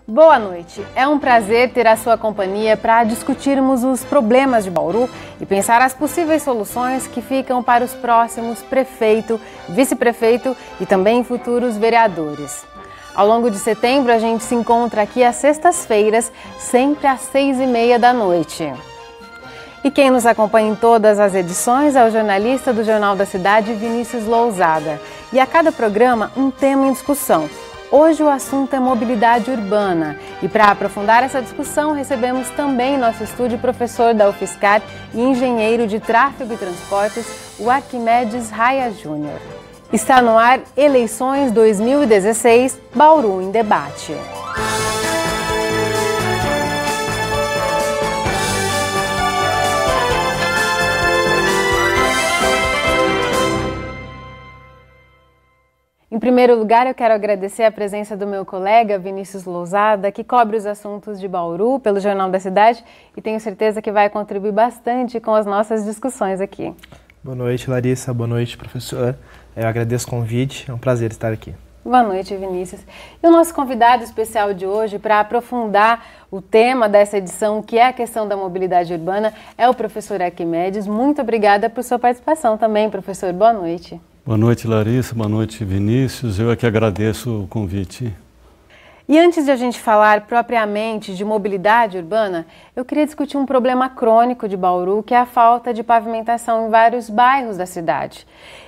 Boa noite, é um prazer ter a sua companhia para discutirmos os problemas de Bauru e pensar as possíveis soluções que ficam para os próximos prefeito, vice-prefeito e também futuros vereadores. Ao longo de setembro a gente se encontra aqui às sextas-feiras, sempre às 6h30 da noite. E quem nos acompanha em todas as edições é o jornalista do Jornal da Cidade, Vinícius Lousada. E a cada programa, um tema em discussão. Hoje o assunto é mobilidade urbana e para aprofundar essa discussão recebemos também em nosso estúdio o professor da UFSCar e engenheiro de tráfego e transportes, o Arquimedes Raia Júnior. Está no ar Eleições 2016, Bauru em Debate. Em primeiro lugar, eu quero agradecer a presença do meu colega Vinícius Lousada, que cobre os assuntos de Bauru pelo Jornal da Cidade e tenho certeza que vai contribuir bastante com as nossas discussões aqui. Boa noite, Larissa. Boa noite, professor. Eu agradeço o convite, é um prazer estar aqui. Boa noite, Vinícius. E o nosso convidado especial de hoje, para aprofundar o tema dessa edição, que é a questão da mobilidade urbana, é o professor Arquimedes. Muito obrigada por sua participação também, professor. Boa noite. Boa noite, Larissa. Boa noite, Vinícius. Eu é que agradeço o convite. E antes de a gente falar propriamente de mobilidade urbana, eu queria discutir um problema crônico de Bauru, que é a falta de pavimentação em vários bairros da cidade.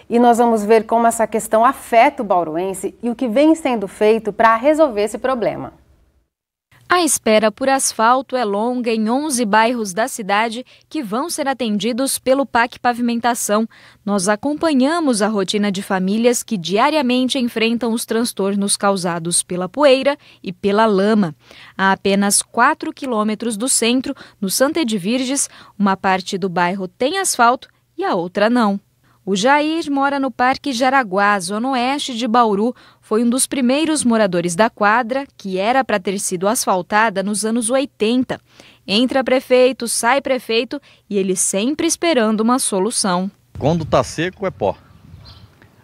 E nós vamos ver como essa questão afeta o bauruense e o que vem sendo feito para resolver esse problema. A espera por asfalto é longa em 11 bairros da cidade que vão ser atendidos pelo PAC Pavimentação. Nós acompanhamos a rotina de famílias que diariamente enfrentam os transtornos causados pela poeira e pela lama. A apenas 4 quilômetros do centro, no Santa Edvirges, uma parte do bairro tem asfalto e a outra não. O Jair mora no Parque Jaraguá, zona oeste de Bauru. Foi um dos primeiros moradores da quadra, que era para ter sido asfaltada nos anos 80. Entra prefeito, sai prefeito e ele sempre esperando uma solução. Quando está seco é pó,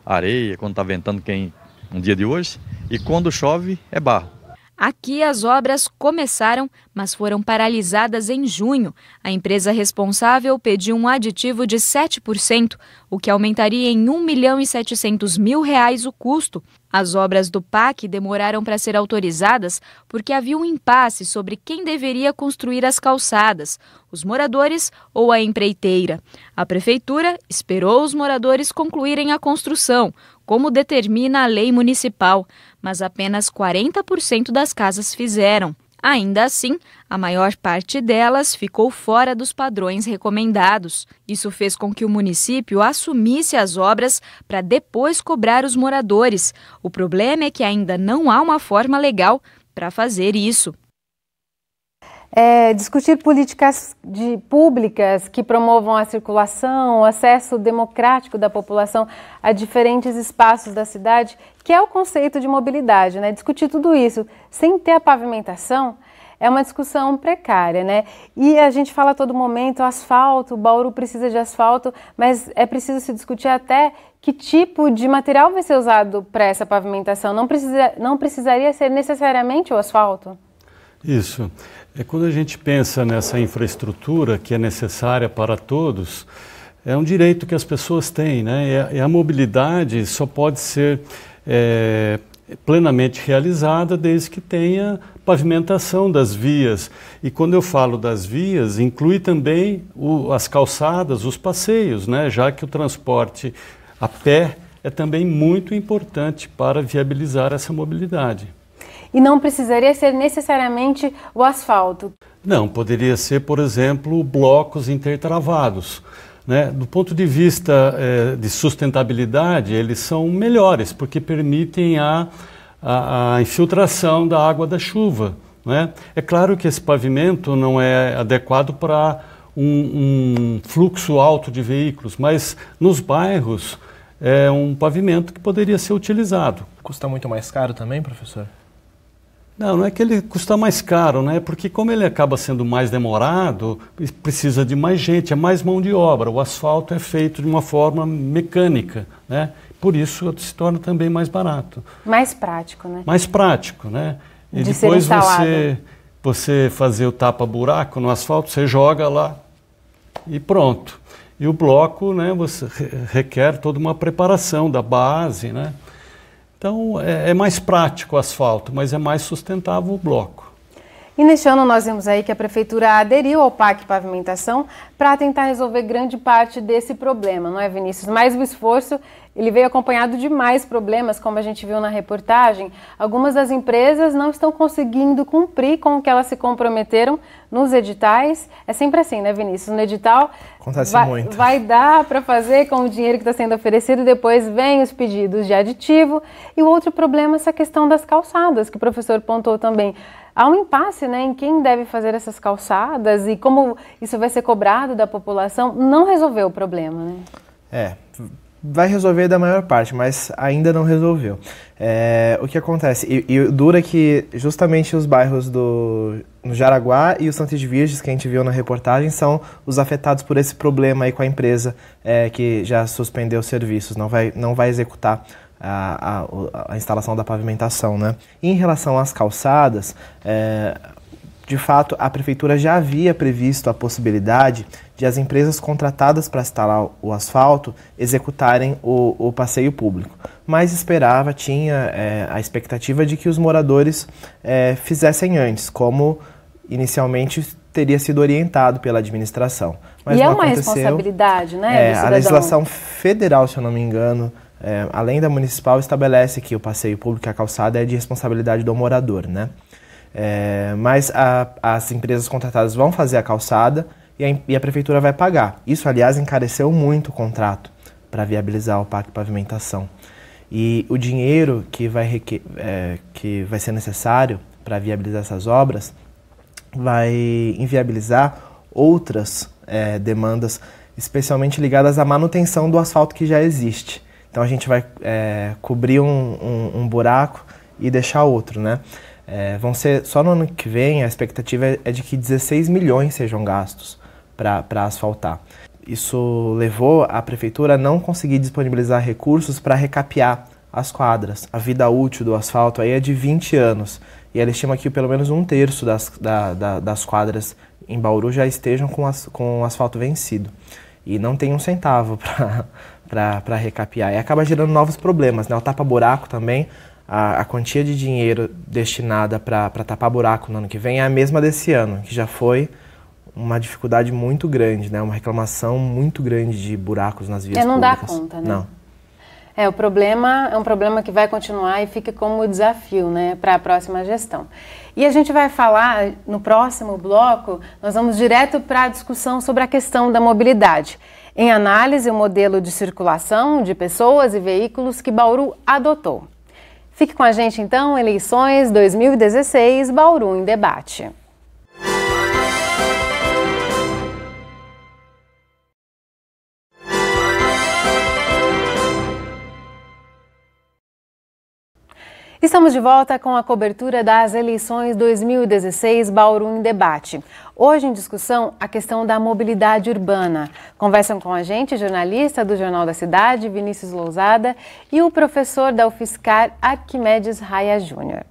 areia, quando está ventando quem um dia de hoje, e quando chove é barro. Aqui as obras começaram, mas foram paralisadas em junho. A empresa responsável pediu um aditivo de 7%, o que aumentaria em R$1.700.000 o custo. As obras do PAC demoraram para ser autorizadas porque havia um impasse sobre quem deveria construir as calçadas, os moradores ou a empreiteira. A prefeitura esperou os moradores concluírem a construção, como determina a lei municipal, mas apenas 40% das casas fizeram. Ainda assim, a maior parte delas ficou fora dos padrões recomendados. Isso fez com que o município assumisse as obras para depois cobrar os moradores. O problema é que ainda não há uma forma legal para fazer isso. Discutir políticas públicas que promovam a circulação, o acesso democrático da população a diferentes espaços da cidade, que é o conceito de mobilidade, né? Discutir tudo isso sem ter a pavimentação é uma discussão precária, né? E a gente fala a todo momento, asfalto, Bauru precisa de asfalto, mas é preciso se discutir até que tipo de material vai ser usado para essa pavimentação. Não precisaria ser necessariamente o asfalto? Isso. Quando a gente pensa nessa infraestrutura que é necessária para todos, é um direito que as pessoas têm, né? E a mobilidade só pode ser plenamente realizada desde que tenha pavimentação das vias. E quando eu falo das vias, inclui também as calçadas, os passeios, né? Já que o transporte a pé é também muito importante para viabilizar essa mobilidade. E não precisaria ser necessariamente o asfalto? Não, poderia ser, por exemplo, blocos intertravados, né? Do ponto de vista de sustentabilidade, eles são melhores, porque permitem a infiltração da água da chuva, né? É claro que esse pavimento não é adequado para um fluxo alto de veículos, mas nos bairros é um pavimento que poderia ser utilizado. Custa muito mais caro também, professor? Não é que ele custa mais caro, né? Porque como ele acaba sendo mais demorado, precisa de mais gente, é mais mão de obra. O asfalto é feito de uma forma mecânica, né? Por isso se torna também mais barato. Mais prático, né? Mais prático, né? E depois você fazer o tapa-buraco no asfalto, você joga lá e pronto. E o bloco, né, você requer toda uma preparação da base, né? Então é mais prático o asfalto, mas é mais sustentável o bloco. E neste ano nós vimos aí que a Prefeitura aderiu ao PAC Pavimentação para tentar resolver grande parte desse problema, não é, Vinícius? Mas o esforço, ele veio acompanhado de mais problemas, como a gente viu na reportagem. Algumas das empresas não estão conseguindo cumprir com o que elas se comprometeram nos editais. É sempre assim, né, Vinícius? No edital vai dar para fazer com o dinheiro que está sendo oferecido e depois vem os pedidos de aditivo. E o outro problema é essa questão das calçadas, que o professor pontuou também. Há um impasse, né, em quem deve fazer essas calçadas e como isso vai ser cobrado da população. Não resolveu o problema, né? Vai resolver da maior parte, mas ainda não resolveu. O que acontece? E dura que justamente os bairros no Jaraguá e o Santos de Virges, que a gente viu na reportagem, são os afetados por esse problema aí com a empresa que já suspendeu os serviços, não vai executar a instalação da pavimentação, né? Em relação às calçadas, de fato, a Prefeitura já havia previsto a possibilidade de as empresas contratadas para instalar o asfalto executarem o passeio público. Mas tinha a expectativa de que os moradores fizessem antes, como inicialmente teria sido orientado pela administração. Mas não aconteceu. Uma responsabilidade, né, do cidadão. A legislação federal, se eu não me engano, além da municipal, estabelece que o passeio público e a calçada é de responsabilidade do morador, né? Mas as empresas contratadas vão fazer a calçada e a Prefeitura vai pagar. Isso, aliás, encareceu muito o contrato para viabilizar o PAC Pavimentação. E o dinheiro que vai ser necessário para viabilizar essas obras vai inviabilizar outras demandas, especialmente ligadas à manutenção do asfalto que já existe. Então a gente vai cobrir um buraco e deixar outro, né? Vão ser, só no ano que vem, a expectativa é de que 16 milhões sejam gastos para asfaltar. Isso levou a Prefeitura a não conseguir disponibilizar recursos para recapear as quadras. A vida útil do asfalto aí é de 20 anos e ela estima que pelo menos 1/3 das quadras em Bauru já estejam com o asfalto vencido. E não tem um centavo para recapear. E acaba gerando novos problemas, né? O tapa-buraco também, a quantia de dinheiro destinada para tapar buraco no ano que vem é a mesma desse ano, que já foi uma dificuldade muito grande, né? Uma reclamação muito grande de buracos nas vias públicas. Não dá conta, né? Não. O problema é um problema que vai continuar e fica como desafio, né, para a próxima gestão. E a gente vai falar, no próximo bloco, nós vamos direto para a discussão sobre a questão da mobilidade. Em análise, o modelo de circulação de pessoas e veículos que Bauru adotou. Fique com a gente então, eleições 2016, Bauru em debate. Estamos de volta com a cobertura das eleições 2016 Bauru em debate. Hoje em discussão a questão da mobilidade urbana. Conversam com a gente jornalista do Jornal da Cidade, Vinícius Lousada, e o professor da UFSCar, Arquimedes Raia Júnior.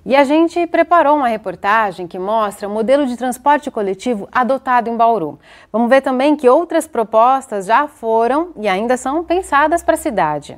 E a gente preparou uma reportagem que mostra o modelo de transporte coletivo adotado em Bauru. Vamos ver também que outras propostas já foram e ainda são pensadas para a cidade.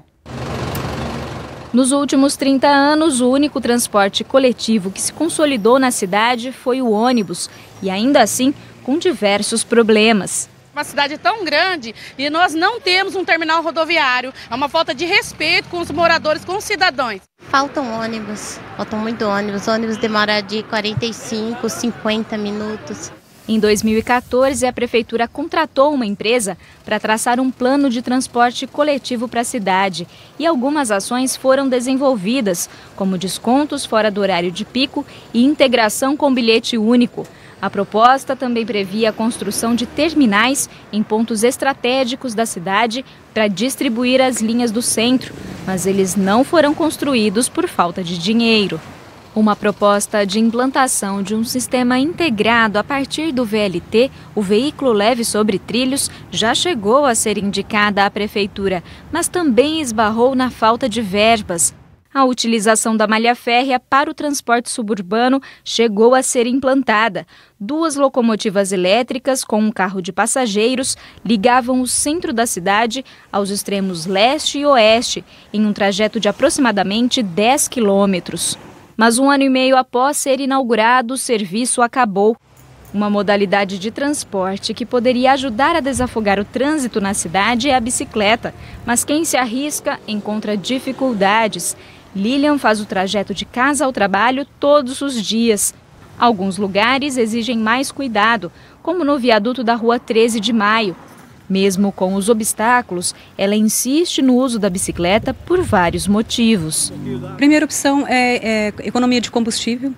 Nos últimos 30 anos, o único transporte coletivo que se consolidou na cidade foi o ônibus, e ainda assim com diversos problemas. Uma cidade tão grande e nós não temos um terminal rodoviário, é uma falta de respeito com os moradores, com os cidadãos. Faltam ônibus, faltam muito ônibus, demoram de 45, 50 minutos. Em 2014, a Prefeitura contratou uma empresa para traçar um plano de transporte coletivo para a cidade. E algumas ações foram desenvolvidas, como descontos fora do horário de pico e integração com bilhete único. A proposta também previa a construção de terminais em pontos estratégicos da cidade para distribuir as linhas do centro, mas eles não foram construídos por falta de dinheiro. Uma proposta de implantação de um sistema integrado a partir do VLT, o veículo leve sobre trilhos, já chegou a ser indicada à Prefeitura, mas também esbarrou na falta de verbas. A utilização da malha férrea para o transporte suburbano chegou a ser implantada. 2 locomotivas elétricas com um carro de passageiros ligavam o centro da cidade aos extremos leste e oeste, em um trajeto de aproximadamente 10 quilômetros. Mas 1 ano e meio após ser inaugurado, o serviço acabou. Uma modalidade de transporte que poderia ajudar a desafogar o trânsito na cidade é a bicicleta, mas quem se arrisca encontra dificuldades. Lilian faz o trajeto de casa ao trabalho todos os dias. Alguns lugares exigem mais cuidado, como no viaduto da Rua 13 de Maio. Mesmo com os obstáculos, ela insiste no uso da bicicleta por vários motivos. A primeira opção é economia de combustível,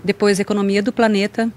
depois economia do planeta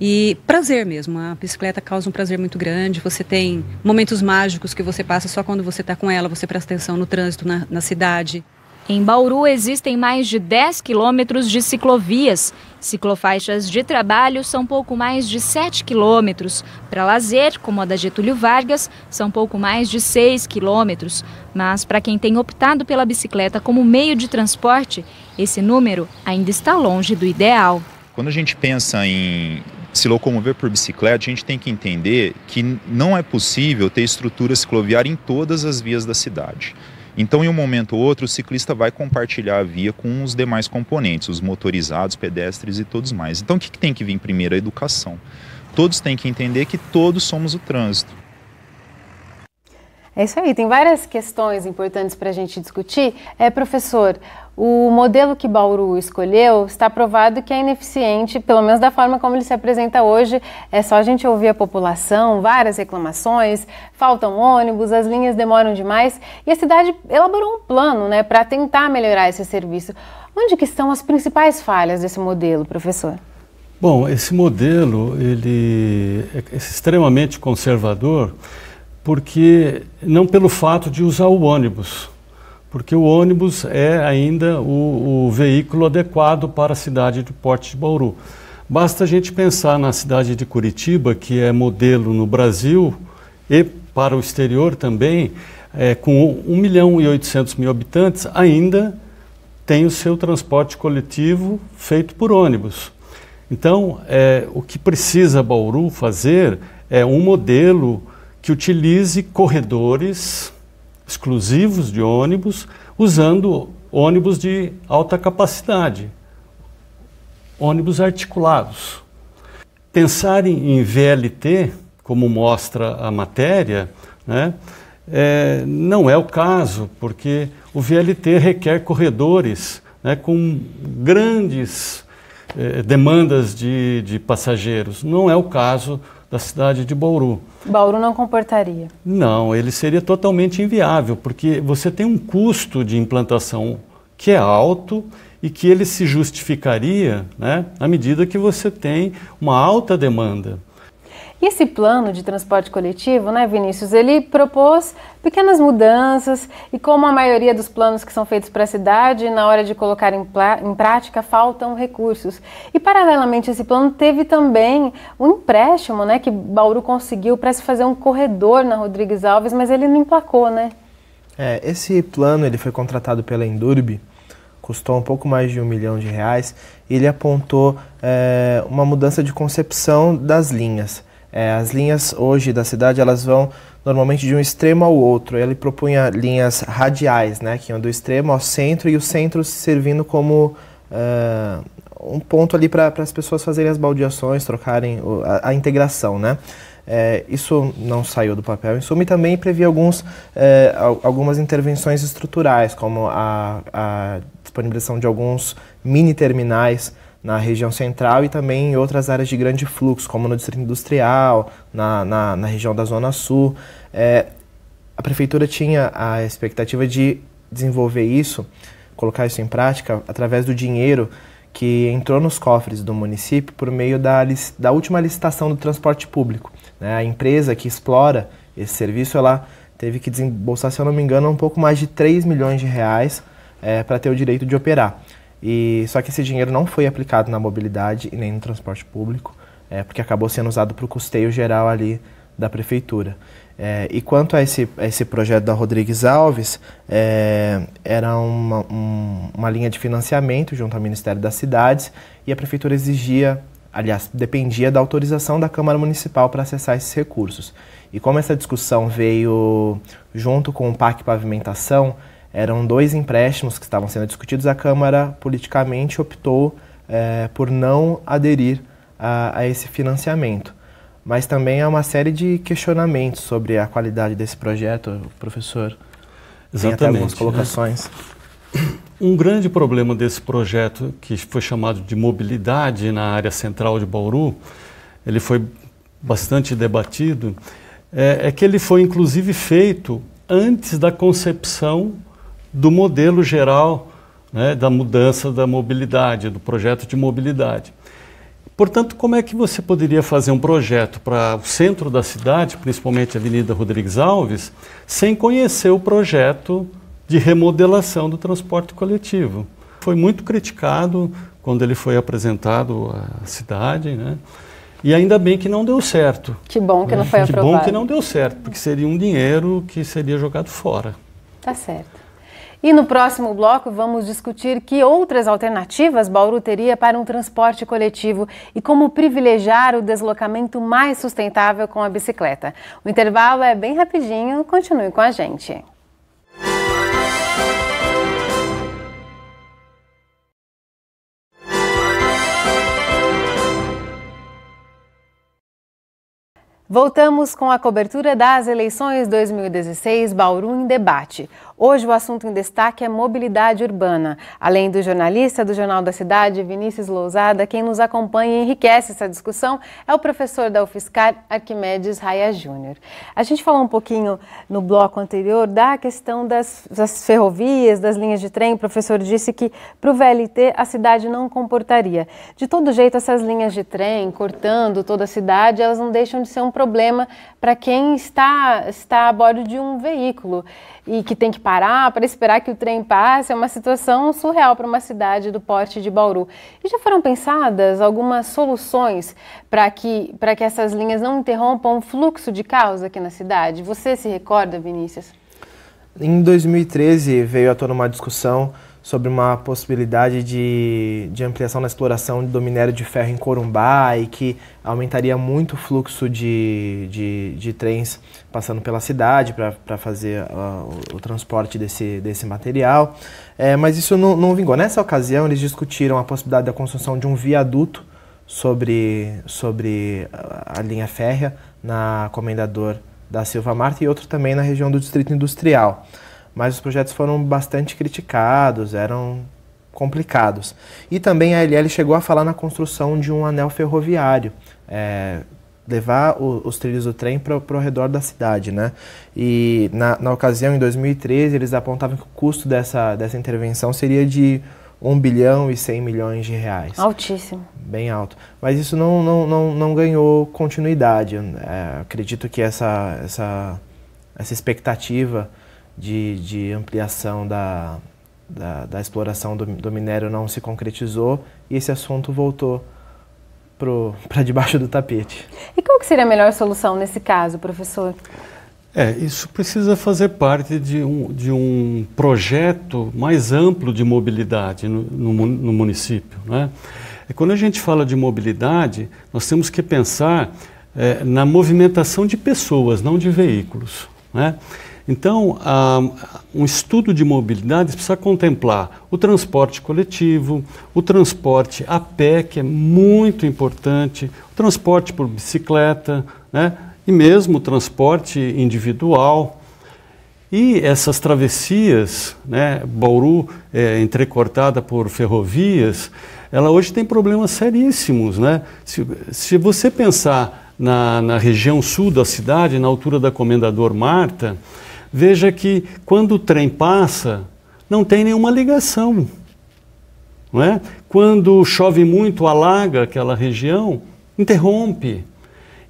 e prazer mesmo. A bicicleta causa um prazer muito grande, você tem momentos mágicos que você passa só quando você está com ela, você presta atenção no trânsito na cidade. Em Bauru existem mais de 10 quilômetros de ciclovias. Ciclofaixas de trabalho são pouco mais de 7 quilômetros. Para lazer, como a da Getúlio Vargas, são pouco mais de 6 quilômetros. Mas para quem tem optado pela bicicleta como meio de transporte, esse número ainda está longe do ideal. Quando a gente pensa em se locomover por bicicleta, a gente tem que entender que não é possível ter estrutura cicloviária em todas as vias da cidade. Então, em um momento ou outro, o ciclista vai compartilhar a via com os demais componentes, os motorizados, pedestres e todos mais. Então, o que tem que vir primeiro? A educação. Todos têm que entender que todos somos o trânsito. É isso aí, tem várias questões importantes para a gente discutir. Professor, o modelo que Bauru escolheu está provado que é ineficiente, pelo menos da forma como ele se apresenta hoje. É só a gente ouvir a população, várias reclamações, faltam ônibus, as linhas demoram demais e a cidade elaborou um plano, né, para tentar melhorar esse serviço. Onde que estão as principais falhas desse modelo, professor? Bom, esse modelo ele é extremamente conservador, porque não pelo fato de usar o ônibus, porque o ônibus é ainda o veículo adequado para a cidade do porte de Bauru. Basta a gente pensar na cidade de Curitiba, que é modelo no Brasil e para o exterior também, com 1.800.000 habitantes, ainda tem o seu transporte coletivo feito por ônibus. Então, o que precisa Bauru fazer é um modelo que utilize corredores exclusivos de ônibus, usando ônibus de alta capacidade, ônibus articulados. Pensar em VLT, como mostra a matéria, né, não é o caso, porque o VLT requer corredores, né, com grandes demandas de passageiros. Não é o caso da cidade de Bauru. Bauru não comportaria? Não, ele seria totalmente inviável, porque você tem um custo de implantação que é alto e que ele se justificaria, né, à medida que você tem uma alta demanda. E esse plano de transporte coletivo, né, Vinícius, ele propôs pequenas mudanças e como a maioria dos planos que são feitos para a cidade, na hora de colocar em prática, faltam recursos. E paralelamente a esse plano teve também um empréstimo, né, que Bauru conseguiu para se fazer um corredor na Rodrigues Alves, mas ele não emplacou, né? Esse plano ele foi contratado pela Endurbe, custou um pouco mais de R$1 milhão, e ele apontou uma mudança de concepção das linhas. As linhas hoje da cidade, elas vão normalmente de um extremo ao outro. Ele propunha linhas radiais, né, que iam do extremo ao centro e o centro servindo como um ponto ali para as pessoas fazerem as baldeações, trocarem a integração, né. Isso não saiu do papel em suma e também previa algumas intervenções estruturais, como a disponibilização de alguns mini terminais na região central e também em outras áreas de grande fluxo, como no Distrito Industrial, na região da Zona Sul. A Prefeitura tinha a expectativa de desenvolver isso, colocar isso em prática, através do dinheiro que entrou nos cofres do município por meio da última licitação do transporte público, né? A empresa que explora esse serviço, ela teve que desembolsar, se eu não me engano, um pouco mais de R$3 milhões para ter o direito de operar. Só que esse dinheiro não foi aplicado na mobilidade e nem no transporte público, porque acabou sendo usado para o custeio geral ali da Prefeitura. E quanto a esse projeto da Rodrigues Alves, era uma linha de financiamento junto ao Ministério das Cidades e a Prefeitura exigia, aliás, dependia da autorização da Câmara Municipal para acessar esses recursos. E como essa discussão veio junto com o PAC Pavimentação, eram 2 empréstimos que estavam sendo discutidos, a Câmara politicamente optou por não aderir a esse financiamento. Mas também há uma série de questionamentos sobre a qualidade desse projeto, o professor. Exatamente. Tem até algumas colocações. Um grande problema desse projeto, que foi chamado de mobilidade na área central de Bauru, ele foi bastante debatido, é que ele foi inclusive feito antes da concepção do modelo geral, né, da mudança da mobilidade, do projeto de mobilidade. Portanto, como é que você poderia fazer um projeto para o centro da cidade, principalmente a Avenida Rodrigues Alves, sem conhecer o projeto de remodelação do transporte coletivo? Foi muito criticado quando ele foi apresentado à cidade, né? E ainda bem que não deu certo. Que bom que não foi aprovado. Que bom que não deu certo, porque seria um dinheiro que seria jogado fora. Tá certo. E no próximo bloco vamos discutir que outras alternativas Bauru teria para um transporte coletivo e como privilegiar o deslocamento mais sustentável com a bicicleta. O intervalo é bem rapidinho, continue com a gente. Voltamos com a cobertura das eleições 2016 Bauru em Debate. Hoje o assunto em destaque é mobilidade urbana. Além do jornalista do Jornal da Cidade, Vinícius Lousada, quem nos acompanha e enriquece essa discussão é o professor da UFSCar, Arquimedes Raia Júnior. A gente falou um pouquinho no bloco anterior da questão das ferrovias, das linhas de trem. O professor disse que para o VLT a cidade não comportaria. De todo jeito, essas linhas de trem, cortando toda a cidade, elas não deixam de ser um problema para quem está a bordo de um veículo e que tem que parar para esperar que o trem passe. É uma situação surreal para uma cidade do porte de Bauru. E já foram pensadas algumas soluções para que essas linhas não interrompam o fluxo de carros aqui na cidade? Você se recorda, Vinícius? Em 2013 veio à tona uma discussão sobre uma possibilidade de ampliação na exploração do minério de ferro em Corumbá e que aumentaria muito o fluxo de trens passando pela cidade para fazer o transporte desse material. Mas isso não vingou. Nessa ocasião, eles discutiram a possibilidade da construção de um viaduto sobre a linha férrea na Comendador da Silva Marta e outro também na região do Distrito Industrial. Mas os projetos foram bastante criticados, eram complicados. E também a ALL chegou a falar na construção de um anel ferroviário, levar os trilhos do trem para o redor da cidade, né? E na ocasião, em 2013, eles apontavam que o custo dessa intervenção seria de 1 bilhão e 100 milhões de reais. Altíssimo. Bem alto. Mas isso não ganhou continuidade. Acredito que essa expectativa de ampliação da exploração do minério não se concretizou e esse assunto voltou para debaixo do tapete. E qual que seria a melhor solução nesse caso, professor? Isso precisa fazer parte de um projeto mais amplo de mobilidade no município, né? Quando a gente fala de mobilidade, nós temos que pensar na movimentação de pessoas, não de veículos, né? Então, um estudo de mobilidade precisa contemplar o transporte coletivo, o transporte a pé, que é muito importante, o transporte por bicicleta, né? E mesmo o transporte individual. E essas travessias, né? Bauru entrecortada por ferrovias, ela hoje tem problemas seríssimos, né? Se você pensar na região sul da cidade, na altura da Comendador Marta, veja que quando o trem passa, não tem nenhuma ligação, não é? Quando chove muito, alaga aquela região, interrompe.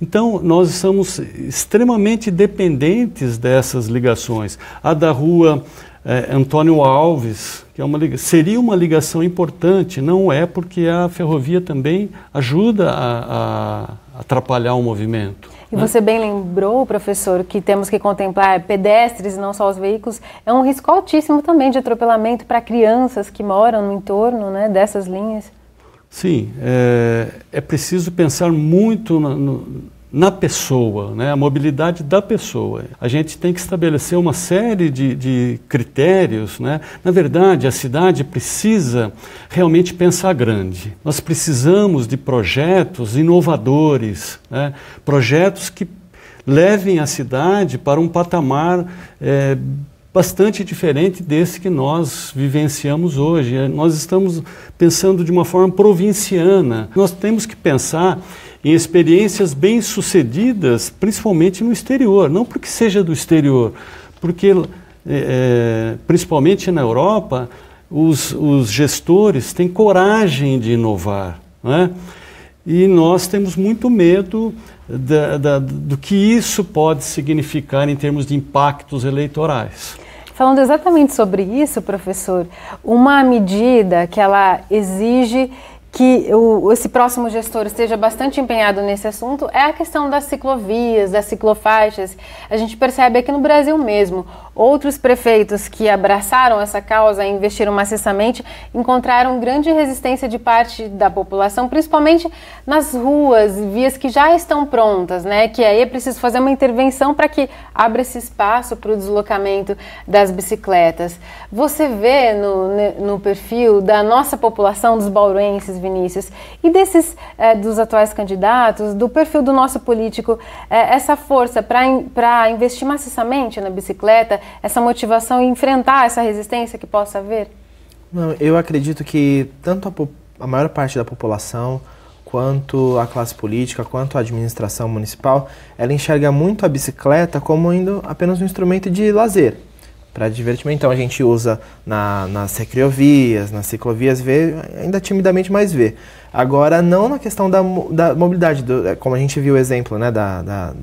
Então, nós estamos extremamente dependentes dessas ligações. A da rua Antônio Alves, que seria uma ligação importante, não é, porque a ferrovia também ajuda a atrapalhar o movimento. E você bem lembrou, professor, que temos que contemplar pedestres e não só os veículos. É um risco altíssimo também de atropelamento para crianças que moram no entorno, né, dessas linhas. Sim, é preciso pensar muito na pessoa, né, a mobilidade da pessoa. A gente tem que estabelecer uma série de critérios, né? Na verdade, a cidade precisa realmente pensar grande. Nós precisamos de projetos inovadores, né? Projetos que levem a cidade para um patamar bastante diferente desse que nós vivenciamos hoje. Nós estamos pensando de uma forma provinciana. Nós temos que pensar em experiências bem-sucedidas, principalmente no exterior. Não porque seja do exterior, porque, principalmente na Europa, os gestores têm coragem de inovar, né? E nós temos muito medo do que isso pode significar em termos de impactos eleitorais. Falando exatamente sobre isso, professor, uma medida que ela exige que esse próximo gestor esteja bastante empenhado nesse assunto é a questão das ciclovias, das ciclofaixas. A gente percebe aqui no Brasil mesmo, outros prefeitos que abraçaram essa causa e investiram maciçamente encontraram grande resistência de parte da população, principalmente nas ruas e vias que já estão prontas, né? Que aí é preciso fazer uma intervenção para que abra esse espaço para o deslocamento das bicicletas. Você vê no perfil da nossa população, dos bauruenses, Vinícius, e desses dos atuais candidatos, do perfil do nosso político, essa força para investir maciçamente na bicicleta, essa motivação e enfrentar essa resistência que possa haver? Não, eu acredito que tanto a maior parte da população, quanto a classe política, quanto a administração municipal, ela enxerga muito a bicicleta como apenas um instrumento de lazer, para divertimento. Então a gente usa nas recreovias, nas ciclovias, ainda timidamente, mas vê. Agora, não na questão da mobilidade, como a gente viu o exemplo, né, da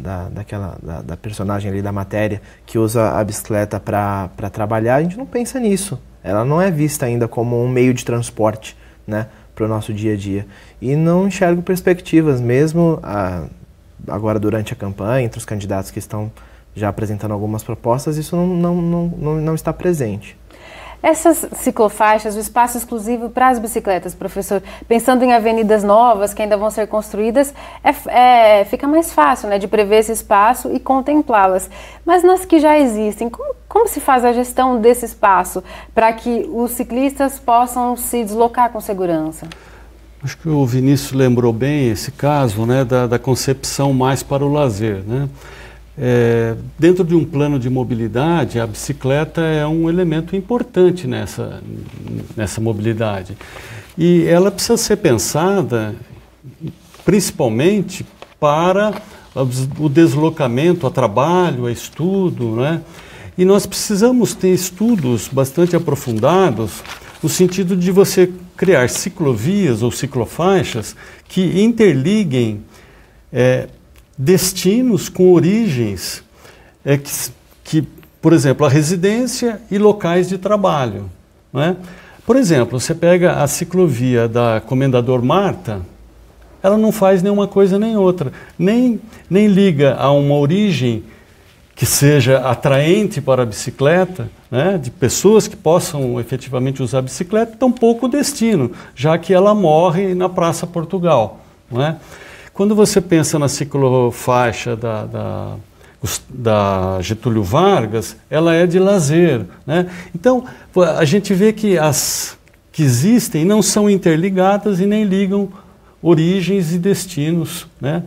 personagem ali da matéria, que usa a bicicleta para trabalhar, a gente não pensa nisso. Ela não é vista ainda como um meio de transporte, né, para o nosso dia a dia. E não enxergo perspectivas, mesmo agora durante a campanha, entre os candidatos que estão já apresentando algumas propostas, isso não está presente. Essas ciclofaixas, o espaço exclusivo para as bicicletas, professor, pensando em avenidas novas que ainda vão ser construídas, fica mais fácil, né, de prever esse espaço e contemplá-las. Mas nas que já existem, como se faz a gestão desse espaço para que os ciclistas possam se deslocar com segurança? Acho que o Vinícius lembrou bem esse caso, né, da concepção mais para o lazer, né? Dentro de um plano de mobilidade, a bicicleta é um elemento importante nessa mobilidade. E ela precisa ser pensada principalmente para o deslocamento a trabalho, a estudo, né? E nós precisamos ter estudos bastante aprofundados no sentido de você criar ciclovias ou ciclofaixas que interliguem destinos com origens por exemplo, a residência e locais de trabalho, né? Por exemplo, você pega a ciclovia da Comendador Marta, ela não faz nenhuma coisa nem outra, nem liga a uma origem que seja atraente para a bicicleta, né, de pessoas que possam efetivamente usar a bicicleta, tampouco o destino, já que ela morre na Praça Portugal, não é? Quando você pensa na ciclofaixa da Getúlio Vargas, ela é de lazer, né? Então, a gente vê que as que existem não são interligadas e nem ligam origens e destinos, né?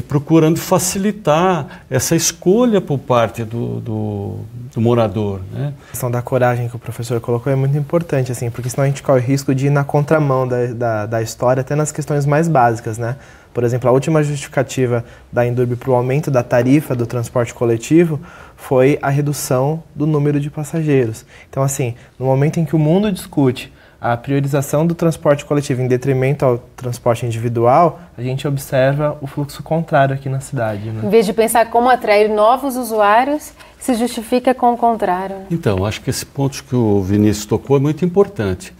Procurando facilitar essa escolha por parte do morador, né? A questão da coragem que o professor colocou é muito importante, assim, porque senão a gente corre o risco de ir na contramão da história, até nas questões mais básicas, né? Por exemplo, a última justificativa da Indurb para o aumento da tarifa do transporte coletivo foi a redução do número de passageiros. Então, assim, no momento em que o mundo discute a priorização do transporte coletivo em detrimento ao transporte individual, a gente observa o fluxo contrário aqui na cidade, né? Em vez de pensar como atrair novos usuários, se justifica com o contrário. Então, acho que esse ponto que o Vinícius tocou é muito importante.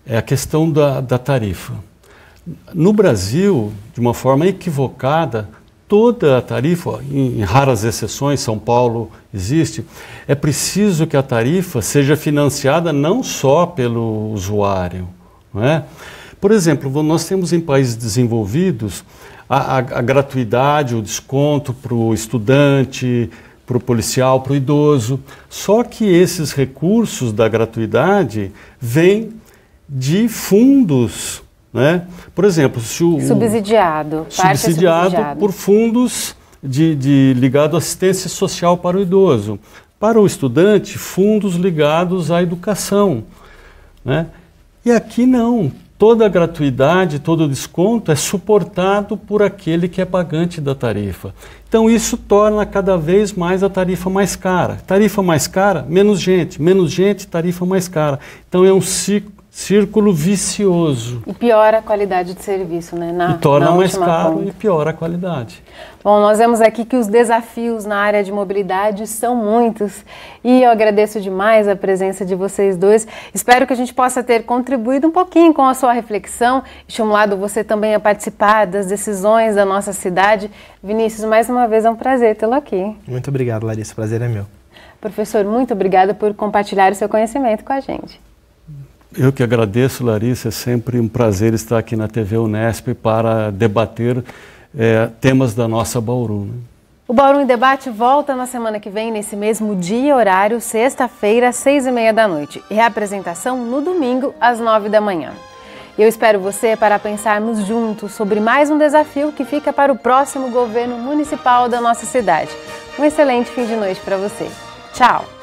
É a questão da tarifa. No Brasil, de uma forma equivocada, toda a tarifa, em raras exceções, São Paulo existe, é preciso que a tarifa seja financiada não só pelo usuário, não é? Por exemplo, nós temos em países desenvolvidos a gratuidade, o desconto para o estudante, para o policial, para o idoso, só que esses recursos da gratuidade vêm de fundos, né? Por exemplo, se subsidiado por fundos ligado à assistência social para o idoso. Para o estudante, fundos ligados à educação, né? E aqui não. Toda a gratuidade, todo o desconto é suportado por aquele que é pagante da tarifa. Então isso torna cada vez mais a tarifa mais cara. Tarifa mais cara, menos gente, tarifa mais cara. Então é um círculo vicioso. E piora a qualidade de serviço, né? E torna mais caro e piora a qualidade. Bom, nós vemos aqui que os desafios na área de mobilidade são muitos e eu agradeço demais a presença de vocês dois. Espero que a gente possa ter contribuído um pouquinho com a sua reflexão, estimulado você também a participar das decisões da nossa cidade. Vinícius, mais uma vez é um prazer tê-lo aqui. Muito obrigado, Larissa. O prazer é meu. Professor, muito obrigada por compartilhar o seu conhecimento com a gente. Eu que agradeço, Larissa. É sempre um prazer estar aqui na TV Unesp para debater temas da nossa Bauru, né? O Bauru em Debate volta na semana que vem, nesse mesmo dia e horário, sexta-feira, às 6h30 da noite. E reapresentação no domingo, às 9 da manhã. Eu espero você para pensarmos juntos sobre mais um desafio que fica para o próximo governo municipal da nossa cidade. Um excelente fim de noite para você. Tchau!